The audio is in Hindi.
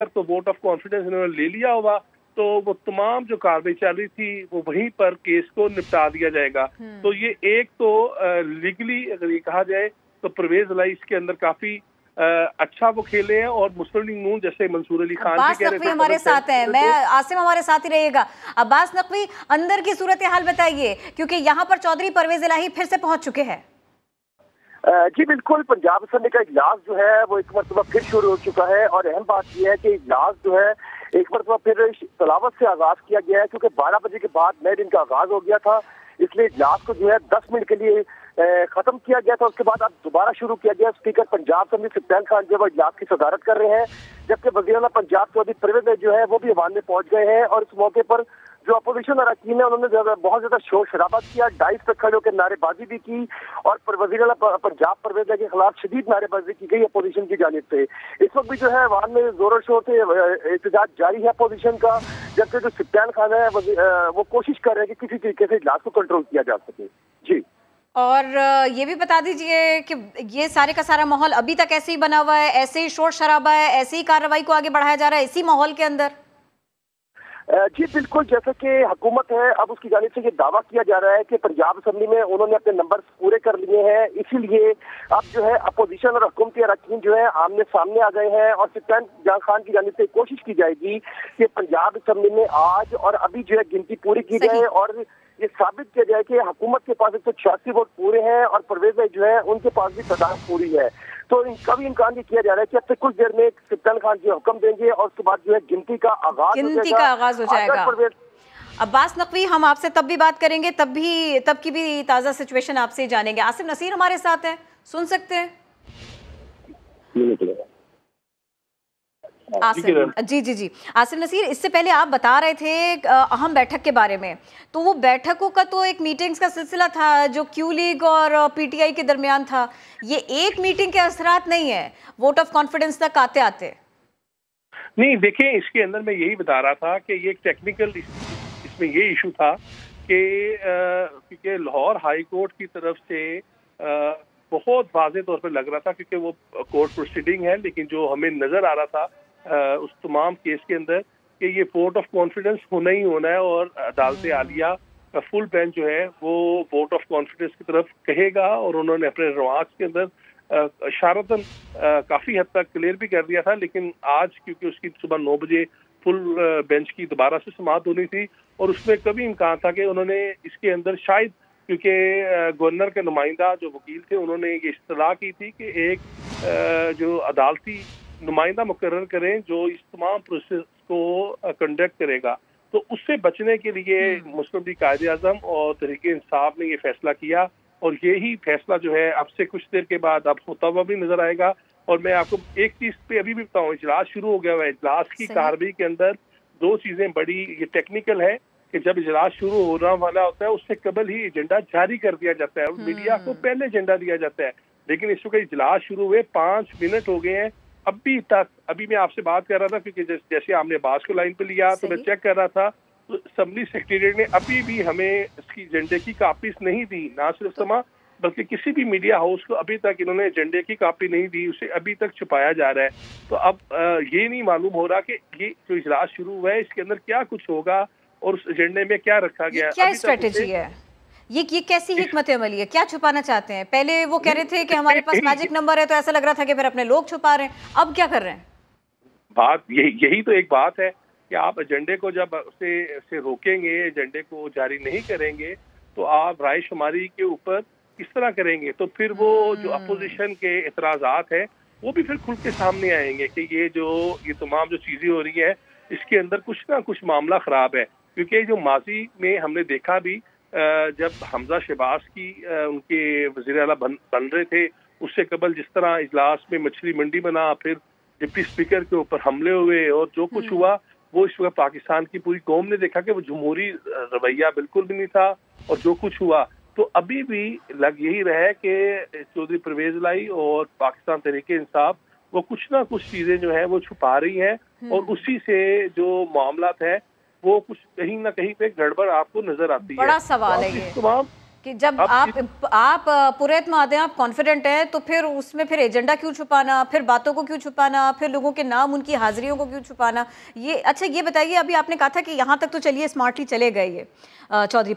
तो वोट ऑफ कॉन्फिडेंस इन्होंने ले लिया होगा, तो वो तमाम जो कार्रवाई चल रही थी वो वहीं पर केस को निपटा दिया जाएगा। तो ये एक तो लीगली अगर ये कहा जाए तो परवेज इलाही इसके अंदर काफी अच्छा वो खेले हैं, और मुस्लिम लीग नून जैसे मंसूर अली खान भी कह रहे थे हमारे साथ है, मैं आसिम हमारे साथ ही रहिएगा। अब्बास नकवी, अंदर की सूरत हाल बताइए, क्योंकि यहाँ पर चौधरी परवेज इलाही फिर से पहुंच चुके हैं। जी बिल्कुल, पंजाब असम्बली का इजलास जो है वो एक मरतबा फिर शुरू हो चुका है, और अहम बात यह है कि इजलास जो है एक मरतबा फिर तलावत से आगाज किया गया है, क्योंकि 12 बजे के बाद नए दिन का आगाज हो गया था, इसलिए इजलास को जो है 10 मिनट के लिए खत्म किया गया था। उसके बाद अब दोबारा शुरू किया गया। Speaker Punjab assembly supreme Khan जो है इजलास की सदारत कर रहे हैं, जबकि वज़ीर आला पंजाब चौधरी परवेज जो है वो भी ऐवान में पहुंच गए हैं, और इस मौके पर जो अपोजिशन अरकान है उन्होंने बहुत ज्यादा शोर शराबा किया, डाइस पे खड़े होकर नारेबाजी भी की, और वज़ीर आला पंजाब परवेज के खिलाफ शदीद नारेबाजी की गई अपोजिशन की जानिब से। इस वक्त भी जो है ऐवान में जोरों शोर से एहतजाज जारी है अपोजिशन का, जबकि जो सुप्रीम खान है वो कोशिश कर रहे हैं कि किसी तरीके से इजलास को कंट्रोल किया जा सके। जी, और ये भी बता दीजिए कि ये सारे का सारा माहौल अभी तक ऐसे ही बना हुआ है, ऐसे ही शोर शराबा है, ऐसे ही कार्रवाई को आगे बढ़ाया जा रहा है इसी माहौल के अंदर? जी बिल्कुल, जैसे कि हुकूमत है अब उसकी जानिब से ये दावा किया जा रहा है कि पंजाब असम्बली में उन्होंने अपने नंबर पूरे कर लिए हैं, इसीलिए अब जो है अपोजिशन और हुकूमती अरकान जो है आमने सामने आ गए हैं, और सुप्रीम खान की जानिब से कोशिश की जाएगी कि पंजाब असम्बली में आज और अभी जो है गिनती पूरी की जाए, और ये साबित किया जाए कि हुकूमत के पास 186 वोट पूरे हैं और परवेज जो है उनके पास भी तादाद पूरी है। तो इनका भी इम्कान ये किया जा रहा है कि अब से कुछ देर में सुप्रीम खान जी हुक्म देंगे और उसके बाद जो है गिनती का आगाज हो जाएगा। अब्बास नकवी, हम आपसे तब भी बात करेंगे, तब की भी ताज़ा सिचुएशन आपसे जानेंगे। आसिम नसीर हमारे साथ हैं, सुन सकते हैं? आसिम जी आसिम नसीर, इससे पहले आप बता रहे थे अहम बैठक के बारे में, तो वो बैठकों का तो एक मीटिंग्स का सिलसिला था जो क्यू लीग और पीटीआई के दरमियान था, ये एक मीटिंग के असरात नहीं है वोट ऑफ कॉन्फिडेंस तक आते आते। नहीं, देखें, इसके अंदर मैं यही बता रहा था कि ये एक टेक्निकल इसमें ये इशू था कि क्योंकि लाहौर हाई कोर्ट की तरफ से बहुत वाज़ेह तौर पर लग रहा था, क्योंकि वो कोर्ट प्रोसीडिंग है, लेकिन जो हमें नजर आ रहा था उस तमाम केस के अंदर कि ये वोट ऑफ कॉन्फिडेंस होना ही होना है, और अदालत आलिया का फुल बेंच जो है वो वोट ऑफ कॉन्फिडेंस की तरफ कहेगा, और उन्होंने अपने रवाज के अंदर इशारतन काफ़ी हद तक क्लियर भी कर दिया था। लेकिन आज क्योंकि उसकी सुबह 9 बजे फुल बेंच की दोबारा से समाअत होनी थी, और उसमें कभी इम्कान था कि उन्होंने इसके अंदर शायद, क्योंकि गवर्नर के नुमाइंदा जो वकील थे उन्होंने ये इस्तलाह की थी कि एक जो अदालती नुमाइंदा मुकर्रर करें जो इस तमाम प्रोसेस को कंडक्ट करेगा। तो उससे बचने के लिए मुस्लिम लीग कायदे-ए-आज़म और तहरीक-ए इंसाफ ने ये फैसला किया, और यही फैसला जो है अब से कुछ देर के बाद अब होता हुआ भी नजर आएगा। और मैं आपको एक चीज पे अभी भी बताऊं, इजलास शुरू हो गया है। इजलास की कार्रवाई के अंदर दो चीजें बड़ी ये टेक्निकल है कि जब इजलास शुरू होने वाला होता है उससे कबल ही एजेंडा जारी कर दिया जाता है और मीडिया को पहले एजेंडा दिया जाता है। लेकिन इस वक्त इजलास शुरू हुए 5 मिनट हो गए हैं, अभी मैं आपसे बात कर रहा था, क्योंकि जैसे आपने अब्बास को लाइन पे लिया तो मैं चेक कर रहा था, तो असेंबली सेक्रेटरीट ने अभी भी हमें इसकी एजेंडे की कापीज नहीं दी, ना सिर्फ समा बल्कि किसी भी मीडिया हाउस को अभी तक इन्होंने एजेंडे की कॉपी नहीं दी, उसे अभी तक छुपाया जा रहा है। तो अब ये नहीं मालूम हो रहा कि ये जो इजलास शुरू हुआ है इसके अंदर क्या कुछ होगा और उस एजेंडे में क्या रखा गया, क्या स्ट्रेटेजी है, ये कैसी हिकमत अमली है, क्या छुपाना चाहते हैं? पहले वो कह रहे थे कि हमारे पास मैजिक नंबर है, तो ऐसा लग रहा था कि फिर अपने लोग छुपा रहे हैं, अब क्या कर रहे हैं? बात यही तो एक बात है कि आप एजेंडे को जब उसे रोकेंगे, एजेंडे को जारी नहीं करेंगे, तो आप राय शुमारी के ऊपर किस तरह करेंगे? तो फिर वो जो अपोजिशन के एतराज़ात हैं वो भी फिर खुल के सामने आएंगे कि ये तमाम जो चीज़ें हो रही हैं इसके अंदर कुछ ना कुछ मामला ख़राब है। क्योंकि जो माजी में हमने देखा भी जब हमजा शहबाज की उनके वज़ीर आला बन रहे थे, उससे कबल जिस तरह इजलास में मछली मंडी बना, फिर डिप्टी स्पीकर के ऊपर हमले हुए और जो कुछ हुआ वो इस वक्त पाकिस्तान की पूरी कौम ने देखा कि वो जमहूरी रवैया बिल्कुल भी नहीं था। और जो कुछ हुआ तो अभी भी लग यही रहा है कि चौधरी परवेज इलाही और पाकिस्तान तहरीक इंसाफ वो कुछ ना कुछ चीजें जो है वो छुपा रही हैं और उसी से जो मामला है वो कुछ कहीं ना कहीं पे गड़बड़ आपको नजर आती है। बड़ा सवाल है ये। कि जब आप पुरैत में आते हैं, आप कॉन्फिडेंट हैं, तो फिर उसमें फिर एजेंडा क्यों छुपाना, फिर बातों को क्यों छुपाना, फिर लोगों के नाम, उनकी हाजिरियों को क्यों छुपाना? ये अच्छा, ये बताइए, अभी आपने कहा था कि यहाँ तक तो चलिए स्मार्टली चले गए ये चौधरी